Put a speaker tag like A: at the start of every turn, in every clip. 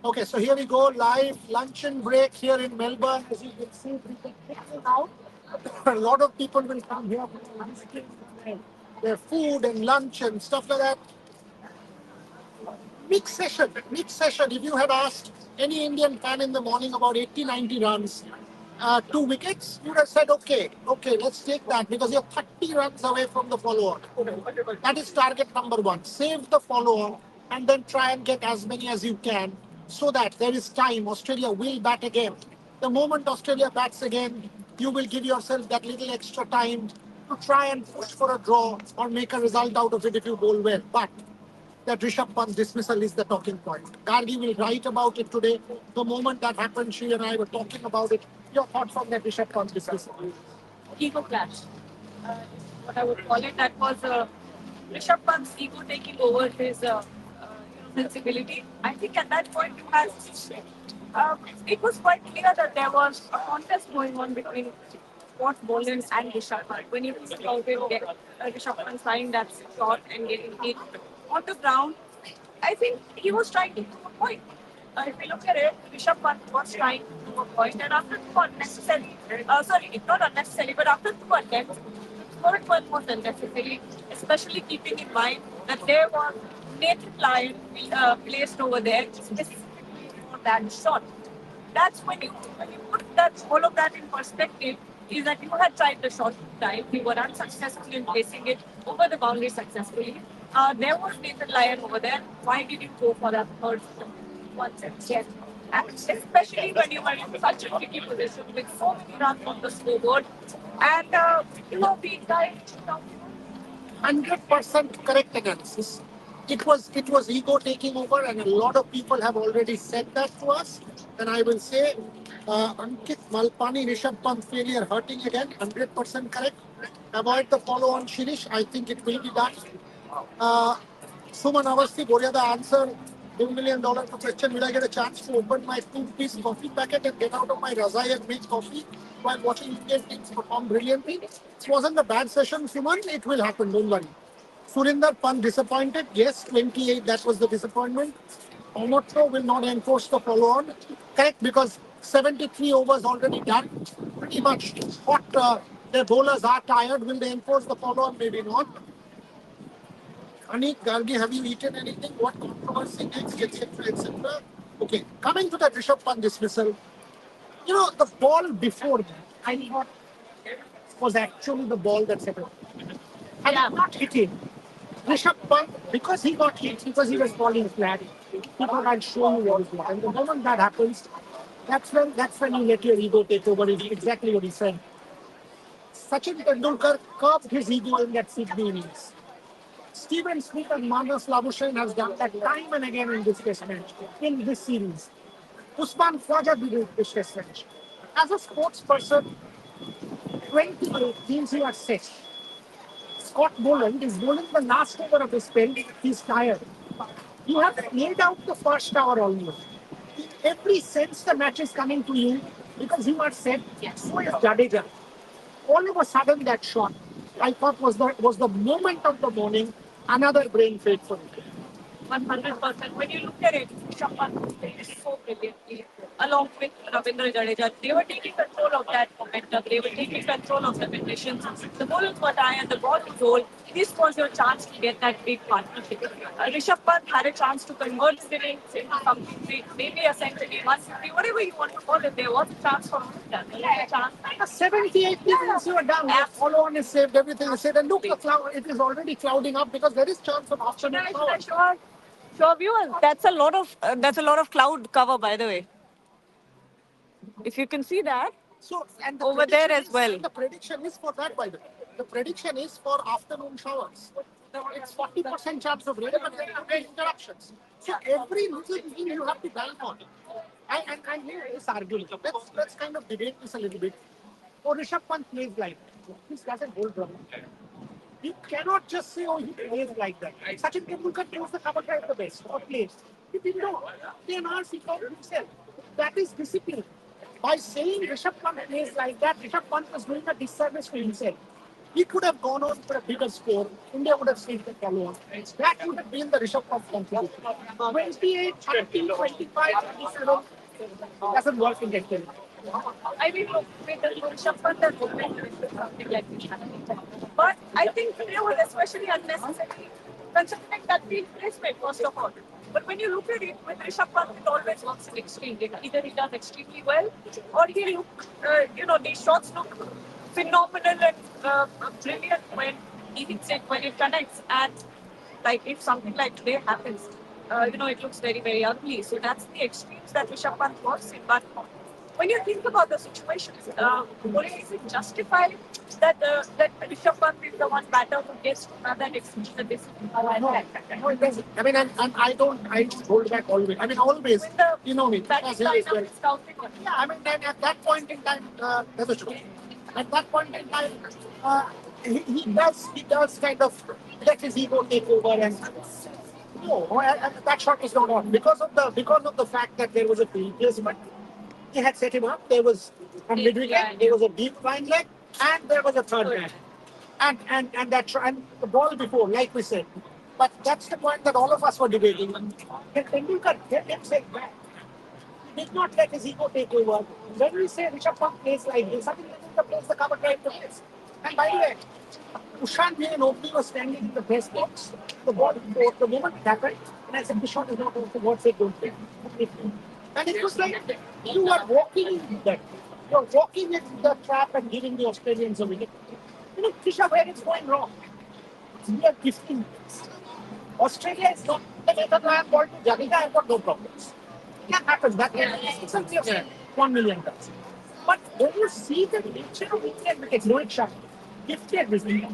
A: Okay, so here we go, live luncheon break here in Melbourne. As you can see, people picking out. A lot of people will come here for their food and lunch and stuff like that. Mixed session, mixed session. If you had asked any Indian fan in the morning about 80, 90 runs, 2 wickets, you would have said, okay, let's take that because you're 30 runs away from the follow-on. That is target number one. Save the follow-on and then try and get as many as you can so that there is time. Australia will bat again. The moment Australia bats again, you will give yourself that little extra time to try and push for a draw or make a result out of it if you bowl well. But that Rishabh Pant dismissal is the talking point. Gargi will write about it today. The moment that happened, she and I were talking about it. Your thoughts on that Rishabh Pant dismissal?
B: Ego clash. What I would call it. That was Rishabh Pant's ego taking over his sensibility. I think at that point it was quite clear that there was a contest going on between Scott Boland and Rishabh Pant. When you think about it, Rishabh Pant trying that shot and getting hit on the ground, I think he was trying to prove a point. If you look at it, Rishabh Pant was trying to prove a point, and after two unnecessary, sorry, not unnecessary, but after two attempts, the third one was unnecessary, especially keeping in mind that there was Nathan Lyon placed over there specifically for that shot. That's when you put that all of that in perspective, is that you had tried the shot time, you were unsuccessful in placing it over the boundary successfully. There was Nathan Lyon over there. Why did you go for that third one set? Yes. And especially when you were in such a tricky position with so many runs on the scoreboard, and the entire
A: 100% correct analysis. It was ego taking over, and a lot of people have already said that to us. And I will say, Ankit Malpani, Rishabh Pant failure hurting again, 100% correct. Avoid the follow on Shirish. I think it will be done. Uh, Suman Avasti, Boria, the answer. $2 million question. Will I get a chance to open my 2 piece coffee packet and get out of my Razai and make coffee while watching Indian teams perform brilliantly? It wasn't a bad session, Suman. It will happen. Don't worry. Surinder Pant disappointed. Yes, 28. That was the disappointment. Omoto will not enforce the follow on. Correct, because 73 overs already done. Pretty much hot. Their bowlers are tired. Will they enforce the follow on? Maybe not. Anik Gargi, have you eaten anything? What controversy next, etc., etc.? Okay, coming to the Rishabh Pant dismissal, the ball before that, I thought was actually the ball that settled. And yeah, not hit him. Rishabh Pant, because he got hit, because he was falling flat, he thought I'd show you what is what. And the moment that happens, that's when you let your ego take over. Is exactly what he said. Sachin Tendulkar curbed his ego in that Sydney innings. Steven Smith and Manas Labuschagne has done that time and again in this test match, in this series. Usman Khwaja did it this test match. As a sports person, 28 means you are set. Scott Boland is bowling the last over of his spell. He's tired. You have played out the first hour almost. In every sense, the match is coming to you because you are set. So is Jadeja. All of a sudden, that shot, I thought was the moment of the morning. Another brain fade for me.
B: 100%. When you look at it, Shapan played so brilliantly along with Ravindra Jadeja. They were taking control of that momentum. They were taking control of the conditions. The bowlers were tired, the ball was rolled. This was your chance to get that big partnership. Rishabh Pant had a chance to convert the innings into something big, maybe a century, 150, whatever you want to call it. There was a chance for that. There was a chance.
A: A 78 means you are done. Follow on is saved, everything is saved. And look, the cloud, it is already clouding up because there is chance of afternoon power.
B: Sure, viewers. That's a lot of cloud cover, by the way. If you can see that
A: So, and
B: over there as well.
A: the prediction is for that, by the way. The prediction is for afternoon showers. It's 40% chance of rain, but there are interruptions. So every little thing you have to bank on. And here is argument. Let's kind of debate this a little bit. Oh, Rishabh Pant plays like that. This doesn't hold drum. You cannot just say, oh, he plays like that. Sachin Tendulkar throws the cover drive the best or plays. He didn't know. He announced he found himself. That is discipline. By saying Rishabh Pant plays like that, Rishabh Pant was doing a disservice to himself. He could have gone on for a bigger score. India would have stayed the follow on. That would have been the Rishabh Pant contribution. 28, 30, 25, 27 doesn't work in that game.
B: I mean, look, with the Rishabh Pant and Bowling is something like this happening. But I think today was especially unnecessary, considering that we placement, first of all. But when you look at it, with Rishabh Pant, it always works in extreme. Either he does extremely well, or he look, these shots look phenomenal and brilliant when he hits it, when it connects. And like if something like today happens, it looks very, very ugly. So that's the extremes that Rishabh Pant works in. But when you think about the situations, is it justified that Rishabh Pant is the one batter who gets to have that extension that this
A: No, it doesn't. I mean, and I don't hold back always. I mean, always,
B: when the
A: you know me.
B: batting
A: As well as well.
B: lineup is counting on
A: Yeah, I mean, then at that point in time, that's a truth. At that point in time, uh, he does kind of let his ego take over, and no, that shot was not on because of the fact that there was a replacement. He had set him up. There was from mid-wicket, there was a deep fine leg, and there was a third man. And the ball before, like we said. But that's the point that all of us were debating. Can Tendulkar get himself back? He did not let his ego take over. When we say Rishabh Pant plays like this, suddenly Tendulkar plays the cover drive to place. And by the way, Ushan being an opener was standing in the best box. The moment it happened, and I said, the shot is not over, for God's sake, don't play. And it was like you are walking into that. You're walking into the trap and giving the Australians a wicket. Tisha, where it's going wrong? We are gifting. Australia is not the Netherlands ball to Jamaica. I've got no problems. It can happen. That can happen. It's something of 1 million times. But when you see the nature of Indian wickets, Rohit Sharma, gifted wicket,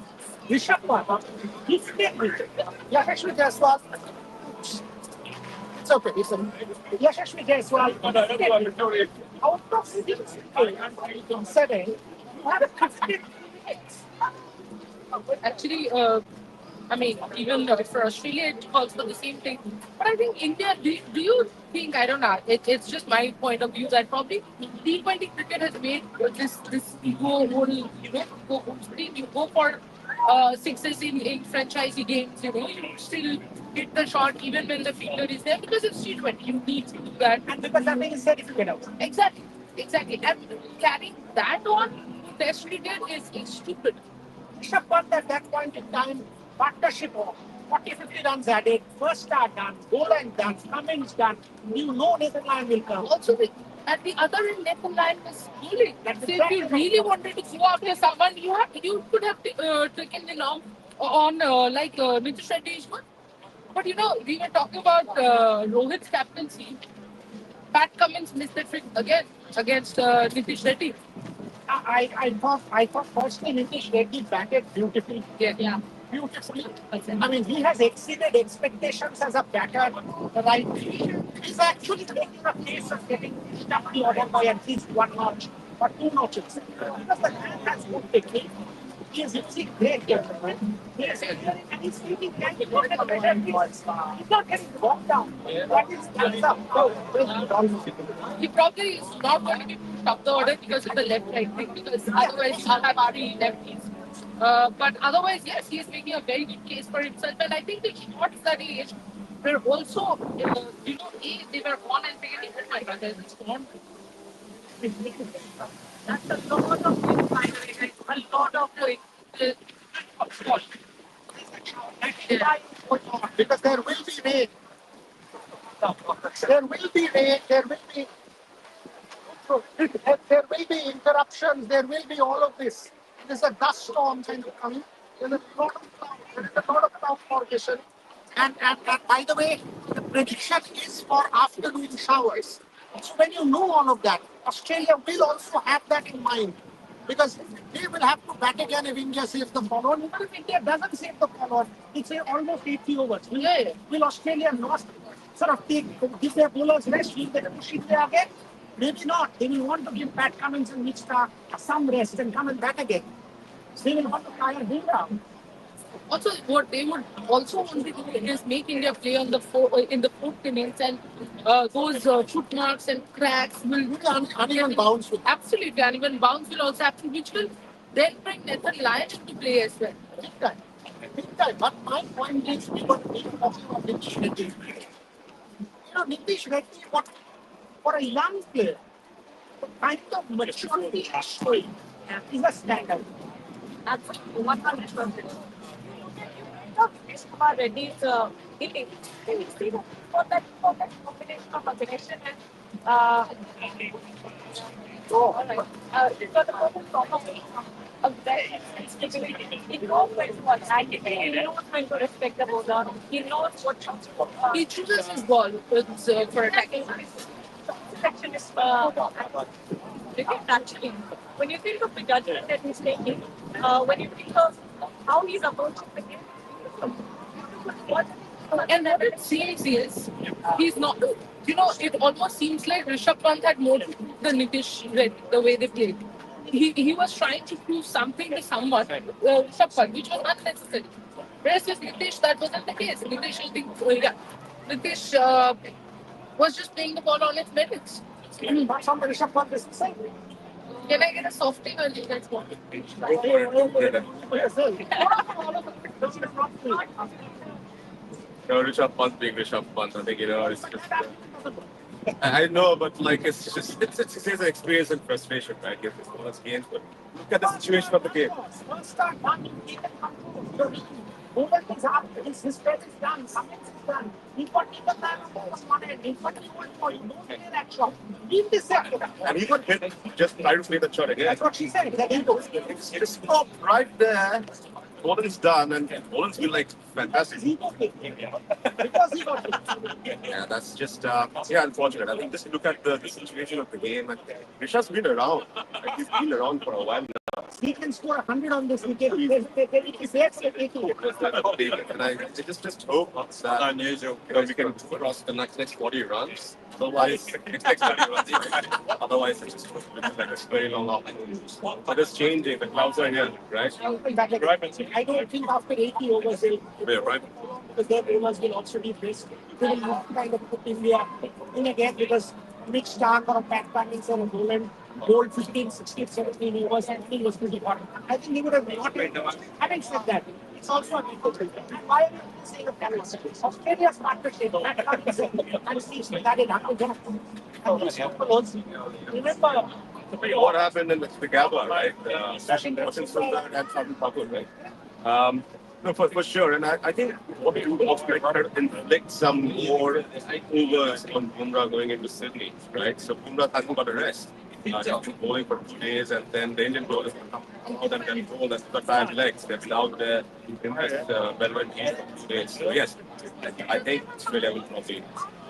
A: Rishabh Pant, gifted wicket, Yashasvi Jaiswal, it's okay. It's a Yashasvi Jaiswal, gifted wicket. Out of 6 7, you have 50 wickets.
C: Actually, I mean, even for Australia, it calls for the same thing. But I think India, do you think, I don't know, it's just my point of view that probably T20 cricket has made this ego whole, go home screen. You go for sixes in franchisee games, you still hit the shot even when the fielder is there because it's T20. You need to do that.
A: And because that makes sense if you get out.
C: Exactly, exactly. And carrying that on to Test cricket is stupid.
A: Rishabh Pant at that point in time, partnership of 40, 50 runs added, first start done, goal line done, Cummins done. You know Netherlands will come.
C: Also, at the other end, Nathan Lyon was bowling.
A: That's
C: So if
A: exactly
C: you really wanted to go after someone, you could have taken the norm on Nitish Reddy's one. But we were talking about Rohit's captaincy. Pat Cummins missed the trick again against Nitish Reddy.
A: I thought personally Nitish Reddy batted beautifully.
C: Yeah.
A: Beautifully. I mean, he has exceeded expectations as a batter. Right? He's actually making a case of getting up the order by at least 1 notch or 2 notches. Because the man has good technique. He is using great gentleman. He is clearing and he's thinking, can he get a better piece? He's not getting walked down. What is stands up?
C: He probably is not going to be pushed up the order because of the left-right thing, because otherwise he'll have three lefties. But otherwise, yes, he is making a very good case for himself. And I think the shots that he hit were also, they were on and taken. Oh my God, there's this one.
B: that's a lot of things, by the way, like, a lot of things.
C: Spot.
A: Because there will be rain. There will be rain. There will be interruptions. There will be all of this. There's a dust storm kind of coming. There is a lot of formation. And by the way, the prediction is for afternoon showers. So when you know all of that, Australia will also have that in mind. Because they will have to bat again if India saves the ball on. Even if India doesn't save the ball on, it's almost 80 overs. Will Australia not sort of give their bowlers rest? Will they push India again? Maybe not. They will want to give Pat Cummins and Mitch Starc some rest and come and bat again. So they will want to tire him down.
C: Also, what they would also want to do is make India play on in the fourth innings, and those footmarks and cracks will
A: Uneven bounce with
C: absolutely, and even bounce will also happen, which will then bring Nathan Lyon to play as well.
A: Big time. Big time. But my point is, we were talking about Nitish Reddy. Nitish Reddy, for a young player, the kind of maturity he's showing is a standard.
B: Absolutely, 100%. Kumar Reddy's hitting. Can you see that for that combination of aggression and all right. For the perfect combination of aggression and stability, he knows when to attack it. He knows when to respect the bowler. He knows what
C: He chooses his ball for attacking.
B: section is cricket actually. When you think of the judgment that he's taking, when you think of how he's approaching the game, what
C: And what it seems is, he's not. It almost seems like Rishabh Pant had more to do than Nitish Reddy, the way they played. He was trying to prove something to someone, Rishabh Pant, which was unnecessary. Whereas with Nitish, that wasn't the case. Nitish was just playing the ball on its merits.
A: But somebody should put this aside.
C: Can I get a softie when you guys want?
D: No, Rishabh Pant being Rishabh Pant. I think, it's just. I know, but like it's his experience and frustration, right? He has his own games, but look at the situation of the game.
A: First start one, he can control. Movement is up, his spread is done, summons is done. He got even man on one end, he got even for you. Don't play that shot. Leave this sector.
D: And he got hit. Just try to play that shot again.
A: That's what she said. That he goes.
D: It is stopped right there. Nolan's done, and Nolan's been like fantastic.
A: He got hit. Because he got hit.
D: Yeah, that's just unfortunate. I think just look at the situation of the game. And Rishabh's been around. Like, he's been around for a while now.
A: He can score 100 on this wicket. He says it.
D: And I just hope that we can cross the next 40 runs. Otherwise, it's next 40 runs. Otherwise, it's just like a very long off. But it's changing. The clouds are here, right?
A: I don't think after 80 overs they'll
D: We're right.
A: because their bowlers will also be brisk. They will not kind of put India in again because Mitch Stark or a Pat Cummins or a Boland bowled 15, 16, 17 overs and he was pretty hot. I think he would have not. Having said that, it's also a equal thing. And why are you saying of Canada? Australia's partnership, Pat Cummins and Steve Smith added 100. And these people remember,
D: What happened in the Gabba, right? Washington Sundar and Fabio Thakur, right? No, for sure. And I think what we do also inflict some more overs on Bumrah going into Sydney, right? So Bumrah hasn't got a rest. He's been bowling for 2 days, and then the Indian bowlers have come out and then bowled as the bad legs. They've been out there in this Melbourne heat for 2 days. So yes, I think Australia will probably.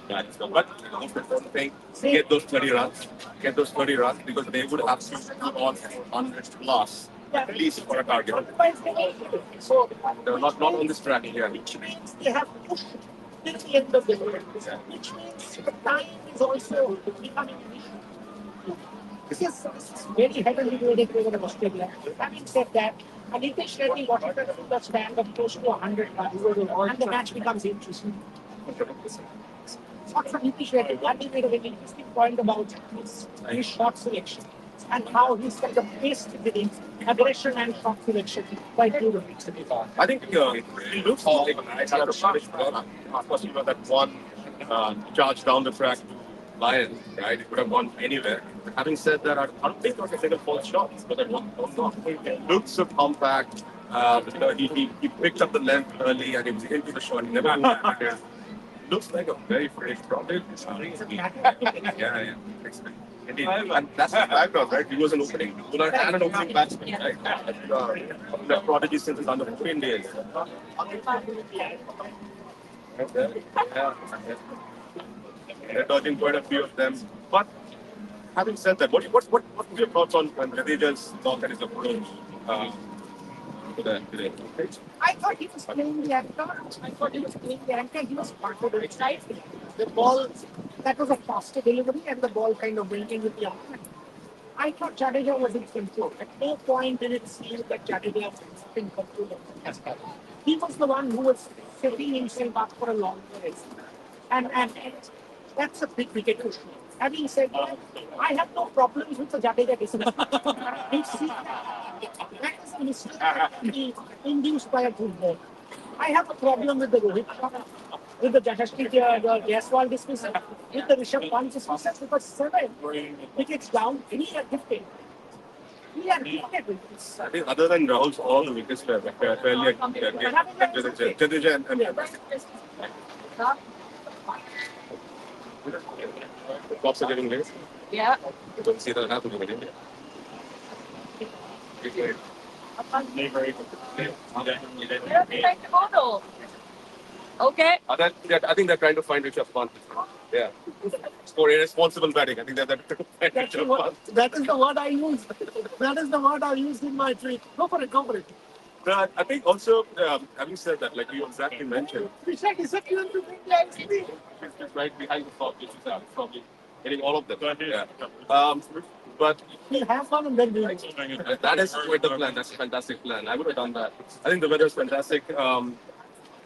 D: But the most important thing, get those 30 runs. Get those 30 runs because they would have to put on 100 plus at least for a target.
A: so
D: They're not on this track here.
A: which means they have pushed till the end of the year. Which means the time is also becoming an issue. This is very heavily weighted over Australia. Having said that, Nitish Reddy got it to the stand of close to 100 runs, and the match becomes interesting. Not for Nitish Reddy, Reddy made a very interesting point about his shot selection and how he's kind of faced with his aggression and shot selection by two weeks ago.
D: I think it looks like I had a Spanish bowler. Of course, that one charge down the track to Lion, right? It could have gone anywhere. Having said that, I don't think it was a single false shot, but that one it looks so compact. He picked up the length early and he was into the shot. He never moved it. Looks like a very fresh product. Yeah. Indeed. And that's the background, right? He was an opening bowler and an opening batsman, right? The prodigy since his under 14 days. Yeah. They're dodging quite a few of them. But having said that, what's your thoughts on Jadeja's thought and his approach to that today?
A: I thought he was playing the anchor. I thought he was playing the anchor. He was confident, right? The ball, that was a faster delivery, and the ball kind of went in with the arm. I thought Jadeja was in control. At no point did it seem that Jadeja was in control of the match. He was the one who was setting himself up for a long race. And that's a big wicket to show. Having said that, I have no problems with the Jadeja dismissal. We've seen that That is a mistake that can be induced by a good ball. I have a problem with the Rohit shot, with the Jaiswal dismissal, with the Rishabh Pant dismissal because 7 wickets down, we are gifted. We are gifted wickets.
D: I think other than Rahul's, all the wickets were fairly Jadeja and the cops are getting late.
C: Yeah.
D: You don't see that happening in India.
C: Where are they trying to go though? Okay.
D: I think they're trying to find Rishabh Pant. Yeah. For irresponsible batting. I think they're trying to find Rishabh Pant.
A: That is the word I used. That is the word I used in my tweet. Go for it, go for it.
D: But I think also, having said that, like you exactly mentioned,
A: Rishabh is a clear to think like me.
D: it's right behind the top, which is probably hitting all of them. Yeah. But
A: We'll have fun and then we'll explain.
D: that is quite the plan. That's a fantastic plan. I would have done that. I think the weather is fantastic.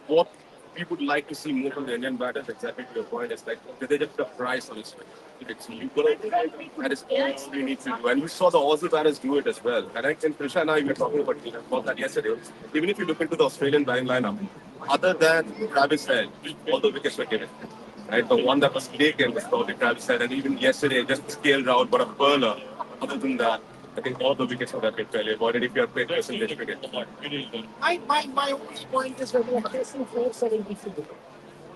D: What we would like to see more from the Indian batters, exactly to your point, is like did they just the price on this one? If it's legal, that is all we need to do. And we saw the Aussie batters do it as well. And I think Trisha and I were talking about that yesterday. Even if you look into the Australian batting lineup, other than Travis Head, all the wickets were given. Right, the one that was taken was probably Travis Head, and even yesterday just scaled out, but a curler. Other than that, I think all the wickets would have been fairly avoided if you are playing percentage cricket.
A: My only point is when we are facing 474,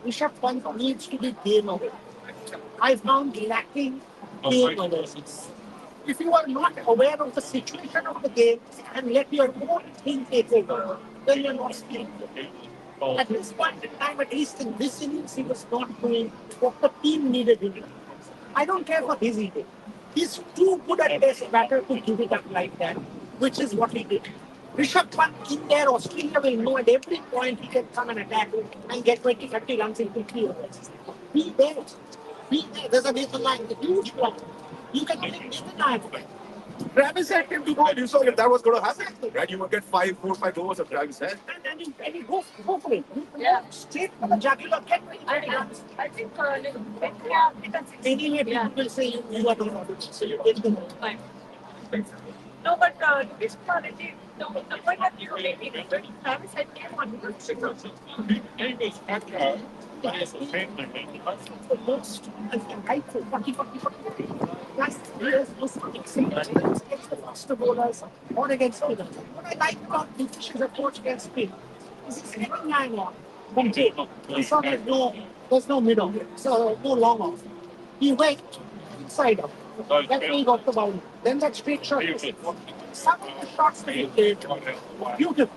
A: Rishabh Pant needs to be game away. I found lacking game awareness. If you are not aware of the situation of the game and let your own thing take over, then you're not skilled. At this point in time, at least in this innings, he was not doing what the team needed him to do. I don't care for his eating. He's too good at test batter to give it up like that, which is what he did. Rishabh Pant in there, Australia will know at every point he can come and attack and get 20, 30 runs in 50 overs. Be there. Be there. There's a Nathan Lyon, a huge problem. You can make Nathan Lyon.
D: Travis Head came to ball. You saw if that was going to happen, right? You would get 5 overs of Travis Head.
A: And you go for it. You go straight for the jugular, get 20 runs.
C: I think
A: Anyway, people will say you are not it. So you get them.
B: No, but this quality, the point that you were making, Travis had came on
A: The most insightful 40. Plus, players must experience against the faster bowlers or against spinners. What I like about Nitish's approach against spin is he's getting line on from tape. He saw there's no middle, so no long off. He went inside up. That's where he got the ball. Then that straight shot. Some of the shots that he played, beautiful.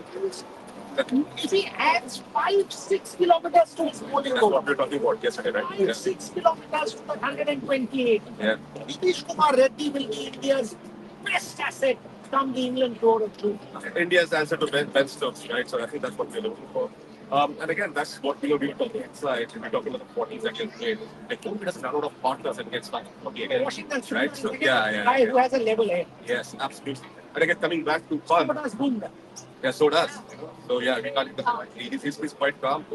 A: If he adds 5-6 kilometers to his bowling
D: That's what
A: over,
D: we were talking about yesterday, right?
A: 5-6 kilometers to the 128.
D: Yeah.
A: Nitish Kumar Reddy will be India's best asset come the England tour of two.
D: India's answer to Ben Stokes, right? So I think that's what we're looking for. And again, that's what we were talking inside. We're talking about the 40 seconds play. I hope he doesn't run out of partners and gets stuck 40 again.
A: Washington should
D: Right?
A: be
D: So,
A: the
D: yeah.
A: guy who has a level head.
D: Yes, absolutely. And again, coming back to Pant.
A: But as Bumrah.
D: Yeah, so does. So yeah, we can't he's quite calm.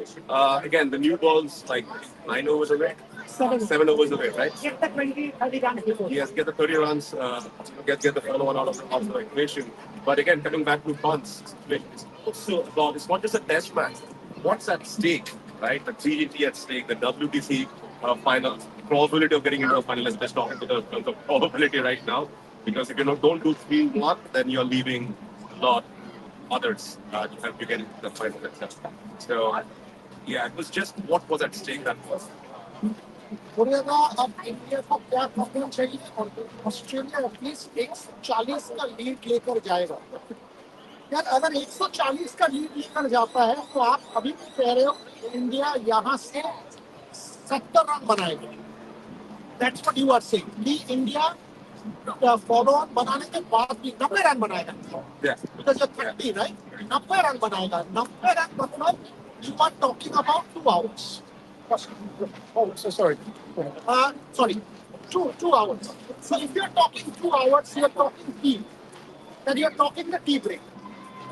D: Again, the new balls like 9 overs away, 7 overs away, right?
A: Get the 20, 30 runs before.
D: Yes, get the 30 runs, get the follow one out of the equation. But again, coming back to Pant's situation, it's also about it's not just a test match. What's at stake, right? The 3GT at stake, the WTC final, probability of getting into a final. Let's just talk about the probability right now. Because if you don't do 3-1, then you're leaving a lot others to help you get into the final itself. So yeah, it was just what was at stake that was.
A: बोलेगा अब India को क्या करना चाहिए और Australia at least 140 का lead लेकर जाएगा यार अगर 140 का लीड लेकर जाता है तो आप अभी भी कह रहे हो इंडिया यहाँ से 70 रन बनाएगा that's what you are saying the India follow on बनाने के बाद भी 90 रन बनाएगा बिकॉज यू 30 राइट 90 रन बनाएगा 90 रन मतलब you are talking about 2 hours Oh, so sorry. Sorry, two hours. So if you're talking 2 hours, you're talking tea. Then you're talking the tea break.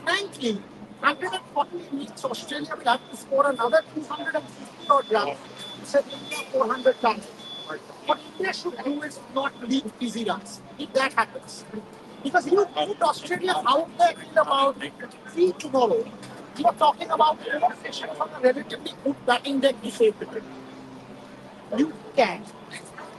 A: Frankly, 140 weeks Australia will have to score another 250 odd runs. Set India 400 runs. What India should do is not leave easy runs. If that happens, Because you put Australia out there in about 3 tomorrow. You are talking about negotiation on a relatively good batting deck to save it. You can.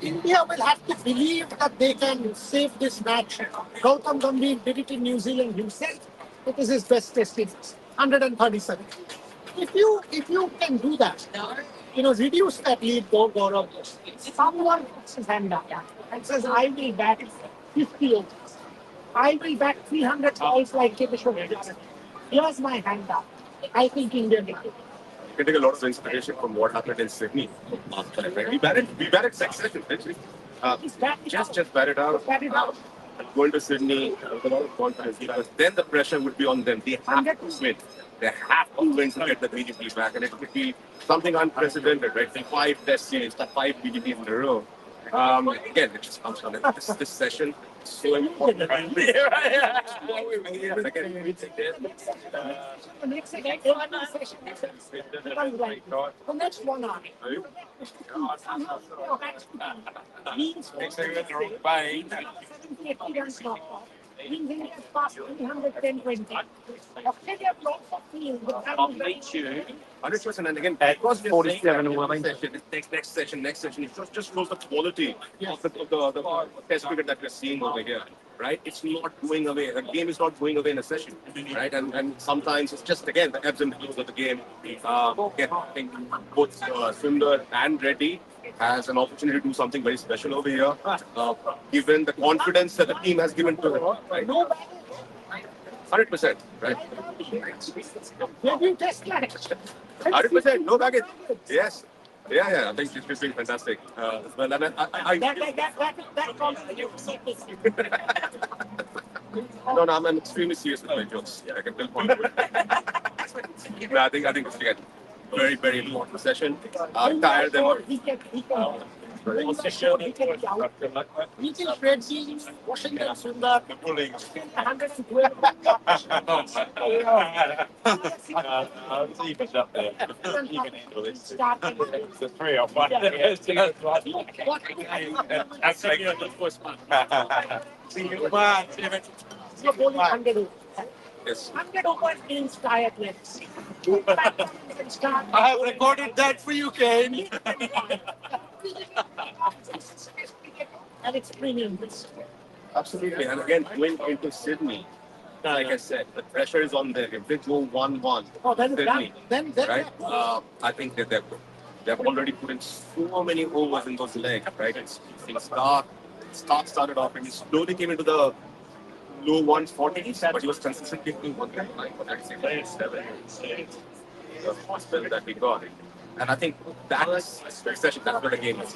A: India will have to believe that they can save this match. Gautam Gambhir did it in New Zealand himself. It is his best test innings, 137. If you can do that, reduce that lead, Gaurav. Someone puts his hand up and says, "I will bat 50 overs. I will bat 300 balls like Keteshwar. Here's my hand up. I think India will do it."
D: You can take a lot of inspiration from what happened in Sydney last time, right? We batted six sessions, actually. Just bat it out.
A: Bat it out.
D: And going to Sydney with a lot of confidence because then the pressure would be on them. They have to win. They have to win to get the BGP back, and it could be something unprecedented, right? The 5 test series, the 5 BGPs in a row. Again, it just comes down to this session. Is so important. Right? Again, we take this.
A: The next session, the next 1 hour. Means means India has passed 310-20. Australia blocked for field.
D: 100%. And again, it was 47 session. Next session. It just shows the quality of the test cricket that we're seeing over here. Right? It's not going away. The game is not going away in a session. Right? And sometimes it's just, again, the ebbs and flows of the game. Again, I think both Sundar and Reddy has an opportunity to do something very special over here, given the confidence that the team has given to him. Right? 100%, right?
A: Review test match.
D: 100%, no baggage. Yes. Yeah. I think it's been fantastic. Well, and
A: That
D: no, I'm extremely serious with my jokes. I can tell point. I think it's again very, very important session. Tired them.
A: He can Red Sea, Washington Sundar, 112.
E: I'll leave it up there. You can handle it. It's a 3 or 1. That's like the first one. See you, man.
A: You're bowling 100 overs.
D: Yes.
A: 100 overs means tiredness.
E: I have recorded that for you, Kane.
A: And it's premium.
D: Absolutely. And again, going into Sydney, like I said, the pressure is on them. If they go 1-1,
A: Oh, then it's done.
D: Sydney,
A: Then
D: right? I think that they've already put in so many overs in those legs, right? Start started off and he slowly came into the low 140s, but he was consistently doing 139, 137, the spell that he got. And I think that is a session, that's what the game is.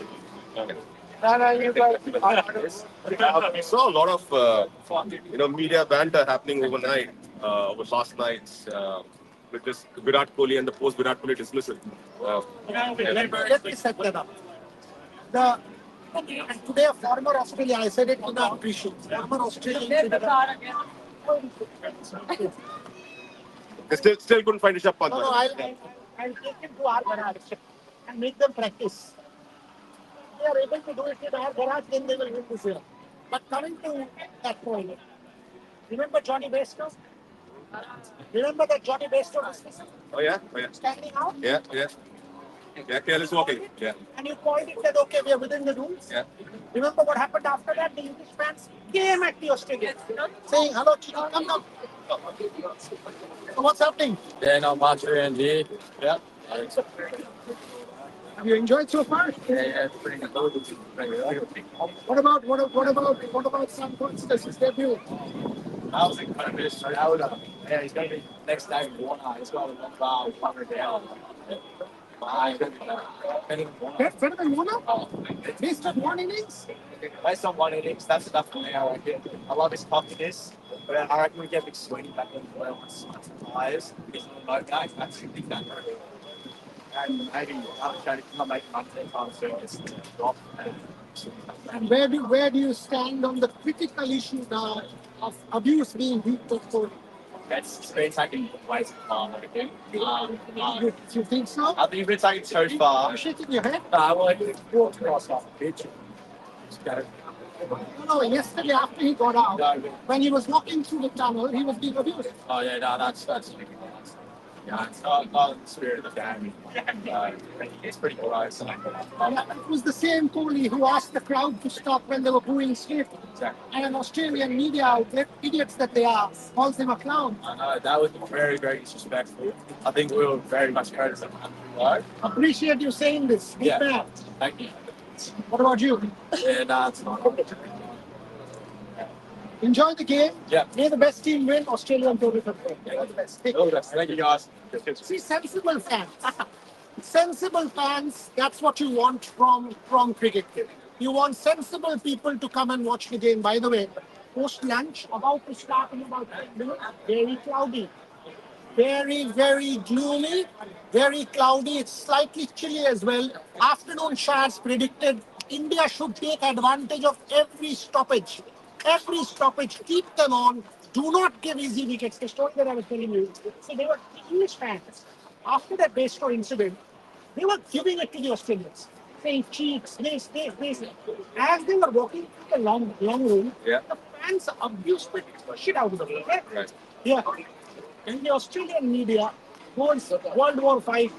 D: We saw a lot of media banter happening overnight, over last night's with this Virat Kohli and the post Virat Kohli dismissal.
A: Let me set that up. And today, a former Australia, I said it in the pre-show. Former Australian
B: There's the
A: cricketer.
B: car again.
D: They still couldn't find Rishabh Pant.
A: No, I'll take him to our garage and make them practice. If they are able to do it in our garage, then they will win this year. But coming to that point, remember Johnny Bairstow? Remember that Johnny Bairstow dismissal?
D: Oh yeah.
A: Standing out?
D: Yeah, careless walking. Yeah.
A: And you called it that, okay, we are within the rules.
D: Yeah.
A: Remember what happened after that? The English fans came at the Australians, saying, "Hello, Chico, come. So what's happening?
E: Yeah, not much around here. Yeah.
A: Have you enjoyed so far?
E: Yeah, pretty good.
A: What about Sam Constance's debut?
E: I was kind of just straight out. Yeah, he's going to be next day in Warner. He's got a bar, 100 down.
A: Better than Warner? Based on one innings?
E: Based on one innings, that's enough for me, I reckon. I love his cockiness, but I reckon we get Big Sweeney back in the well once the players. He's not a guy, that's a big guy. And maybe not make money time soon, just drop.
A: And where do you stand on the critical issue now of abuse being beat to Kohli?
E: It's been taken way too far, I reckon.
A: You think so?
E: I think it's been taken too far.
A: You're shaking your head.
E: Well, it's walked across off the pitch. Just go.
A: Yesterday after he got out, when he was walking through the tunnel, he was being abused.
E: Oh yeah, no, that's ridiculous. Yeah, it's not the spirit of the game. It's pretty gross.
A: It was the same Kohli who asked the crowd to stop when they were booing Smith.
E: Exactly.
A: And an Australian media outlet, idiots that they are, calls him a clown.
E: I know that was very, very disrespectful. I think we were very much hurt as a country.
A: Appreciate you saying this. Big
E: Yeah.
A: man.
E: Thank you.
A: What about you?
E: And it's not.
A: Enjoy the game.
E: Yeah.
A: May the best team win. Australia and Toby for all the best. Take care.
E: Thank you, guys.
A: See, sensible fans. Sensible fans, that's what you want from cricket. You want sensible people to come and watch the game. By the way, post lunch, about to start in about 10 minutes, very cloudy. Very, very gloomy, very cloudy. It's slightly chilly as well. Afternoon showers predicted. India should take advantage of every stoppage. Every stoppage, keep them on. Do not give easy wickets. The story that I was telling you. So they were English fans. After that Bairstow incident, they were giving it to the Australians, saying cheeks, this. As they were walking through the long room,
D: Yeah.
A: the fans abused the shit out of them. Okay?
D: Right.
A: Yeah. And the Australian media goes World War V.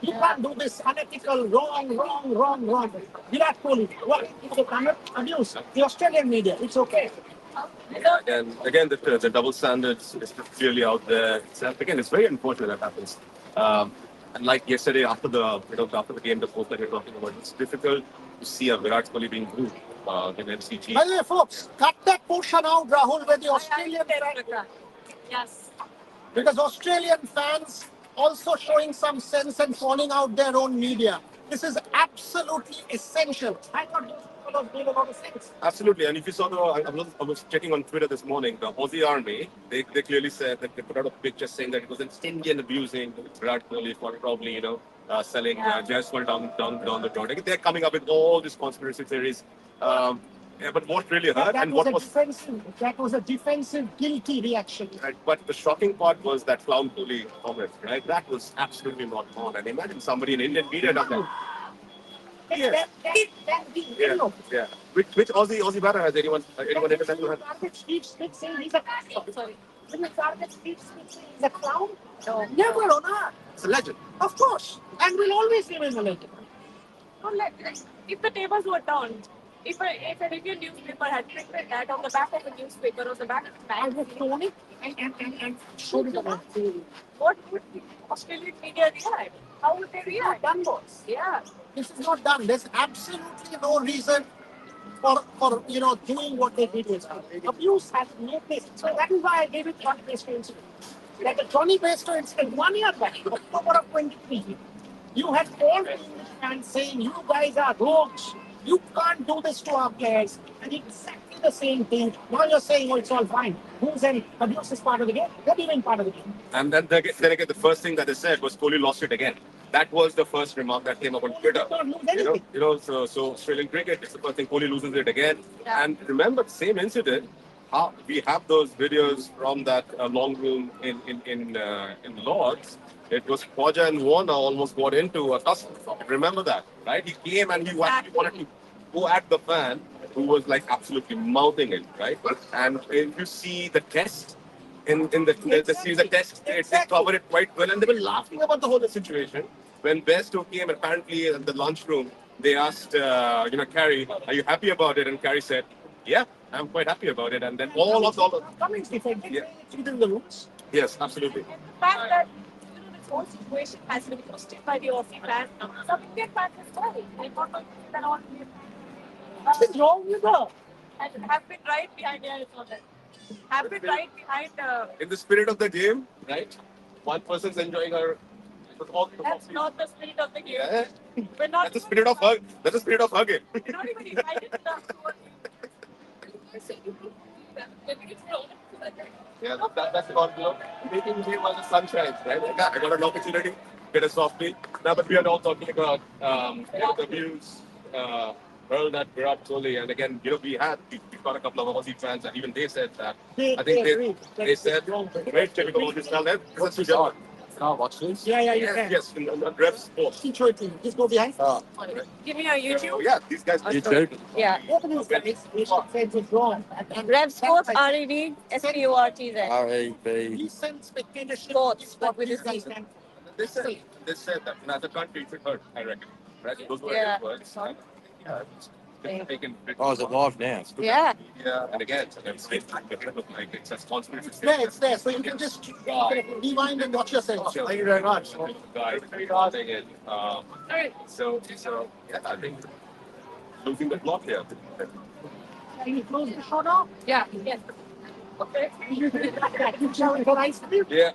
A: You can't do this unethical, wrong. Virat Kohli, what? The Tamil abuse. The Australian media, it's okay.
D: And again, the double standards is clearly out there. Again, it's very unfortunate that happens. And like yesterday, after the game, the folks that you're talking about, it's difficult to see a Virat Kohli being booed in MCG.
A: By the way, folks, cut that portion out, Rahul, where the Australian fans,
B: Yes.
A: because Australian fans also showing some sense and calling out their own media. This is absolutely essential. I thought those fellows made a lot of sense.
D: Absolutely, and if you saw I was checking on Twitter this morning, the Aussie Army, they clearly said that they put out a picture saying that it was an Indian abusing Virat Kohli for probably selling Jaiswal down the road. They're coming up with all these conspiracy theories. But what really hurt
A: That
D: and
A: was
D: what
A: that was a defensive, guilty reaction.
D: right, but the shocking part was that clown Kohli comment, right? That was absolutely not on. And imagine somebody in Indian media done that. Yeah. Yeah. Which Aussie batter has anyone ever said to have?
A: Target Steve Smith saying he's a clown.
B: Sorry.
A: When you target Steve Smith saying he's a clown?
B: No.
A: Never on earth.
D: It's a legend.
A: Of course. And will always remain a legend.
B: Don't let, if the tables were turned, if an Indian newspaper had printed that on the back of a newspaper or the back of a
A: I would
B: magazine,
A: tone it and showed it about
B: what would the Australian media react? How would they react?
A: done, boss.
B: Yeah.
A: This is not done. There's absolutely no reason for doing what they did with abuse has no place. So that is why I gave it Johnny Bairstow incident. Like the Johnny Bairstow incident 1 year back, October of 23, you had all the English fans saying you guys are rogues. You can't do this to our players. And exactly the same thing. Now you're saying, oh, it's all fine. Who's in abuse is part of the game? They're even part of the game.
D: And then again, the first thing that they said was Kohli lost it again. That was the first remark that came up on Twitter.
A: Don't lose anything.
D: So Australian cricket, it's the first thing Kohli loses it again.
B: Yeah.
D: And remember the same incident. We have those videos from that long room in Lords. It was Pooja and Warner almost got into a tussle. Remember that, right? He came and he actually wanted to go at the fan who was like absolutely mouthing it, right? And if you see the test in the series, the test, they covered it quite well, and they were laughing about the whole situation. When Bairstow came, apparently at the lunchroom, they asked, Carrie, are you happy about it? And Carrie said, yeah, I'm quite happy about it. And then all of
A: Cummings defended
D: Yeah.
A: it's within the rules.
D: yes, absolutely.
B: And the fact that this whole situation has been posted by the Aussie fans, some Indian fans as well. They not only that all
A: What is wrong with her?
B: and have been right behind it. Have been right behind.
D: In the spirit of the game, right? One person's enjoying her.
B: That's not the spirit of the game.
D: Yeah.
B: We're not.
D: That's the spirit of hug. That's the spirit of hugging.
B: We're not even invited enough to.
D: Yeah, that's about making game while the sun shines, right? Like, I got an opportunity, get a soft play. Now, but we are all talking about the views hurled at Virat Kohli, and again, we got a couple of Aussie fans, and even they said that. I think
A: agreed.
D: they said, great typical Aussie style. That's your job.
E: Can't watch this.
A: Yeah, you
D: Yes,
A: can.
D: yes, in the Rev Sports.
A: Just show it to me. Just go behind.
B: Give me a YouTube.
D: So, yeah, these guys.
E: YouTube.
B: Yeah.
A: Open this guys. We should say it's wrong.
B: Rev Sports, REV, SPORTZ.
E: R-E-B.
A: Recent spectatorship
B: Sports,
A: is
B: but
A: what
B: with
A: these
B: a
A: guys
B: C.
A: stand for.
D: They said that in other countries it hurt, I reckon. Right? Those were
B: Yeah.
D: his words. And, yeah, it's taken.
E: Oh, is it live now?
B: Yeah.
D: Yeah, and again, so it's like it's a responsibility.
A: It's there, it's there. So you can just rewind and watch yourself.
D: Thank you very much. Guys, recording it.
B: Alright.
D: So yeah, I think losing the plot here.
A: Can you close the show now?
B: Yeah. Yes. Okay.
A: You shall for ice cream?
D: Yeah,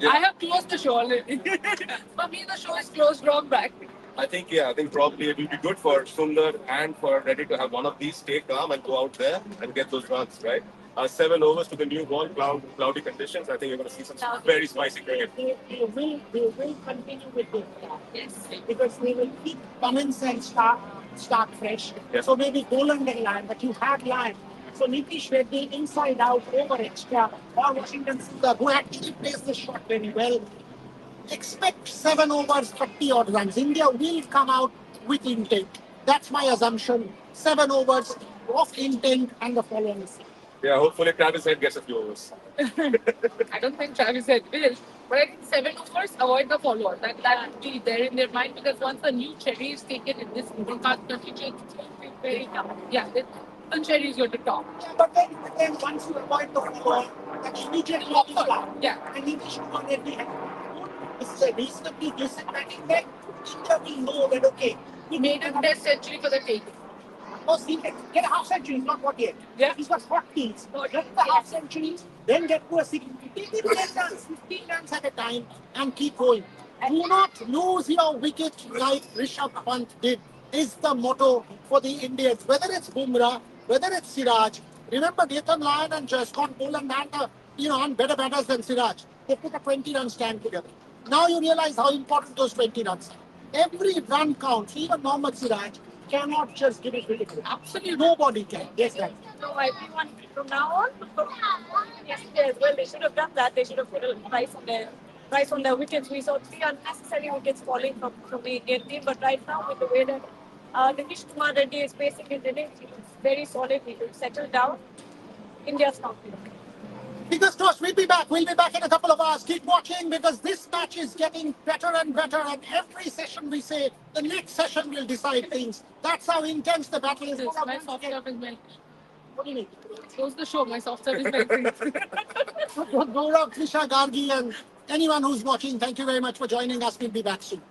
C: I have closed the show already. For me, the show is closed wrong back.
D: I think probably it will be good for Sundar and for Reddy to have one of these stay calm and go out there and get those runs, right? 7 overs to the new ball, cloudy conditions. I think you're going to see some very spicy cricket.
A: We will continue with this.
B: Yes.
A: Because we will keep Cummins and start fresh.
D: Yeah.
A: So maybe Poland and land, but you have land. So Nitish Reddy inside out over extra or Washington Sundar who actually plays the shot very well. Expect 7 overs, 30 odd runs. India will come out with intent. That's my assumption. 7 overs of intent and the following.
D: Yeah, hopefully Travis Head gets a few overs.
C: I don't think Travis said will. But I think 7 overs, avoid the follow-on. That would be there in their mind because once the new cherry is taken in this, they can't continue. Very tough. Yeah, the cherry is going to top.
A: Yeah, but then once you avoid the follow, that immediately pops up.
C: Yeah.
A: And Nitish Kumar Reddy had this is a reasonably decent batting deck. India will know that okay,
C: He made a test century for the take.
A: oh, see, get a half century, not what yet.
C: Yeah.
A: He's got 40s. Get the half centuries, then get to a 60. Take it 10 runs, 15 runs at a time and keep going. Do not lose your wicket like Rishabh Pant did, is the motto for the Indians. Whether it's Bumrah, whether it's Siraj. Remember Nathan Lyon and Scott Boland and better batters than Siraj. They took a 20-run stand together. Now you realize how important those 20 runs are. Every run counts. Even Mohammad Siraj cannot just give it really good.
C: Absolutely.
A: Nobody can. Yes, right.
B: So everyone from now on, yesterday as well, they should have done that. They should have put a price on their wickets. We saw 3 unnecessary wickets falling from the Indian team. But right now, with the way that Nitish Kumar Reddy is facing his innings, he's very solid. He will settle down. India's confident.
A: Fingers crossed, we'll be back. We'll be back in a couple of hours. Keep watching because this match is getting better and better. And every session we say, the next session will decide things. That's how intense the battle is.
C: My soft serve is melting.
A: What do you mean?
C: Close the show. My soft serve is melting.
A: Gaurav, Trisha, Gargi, and anyone who's watching, thank you very much for joining us. We'll be back soon.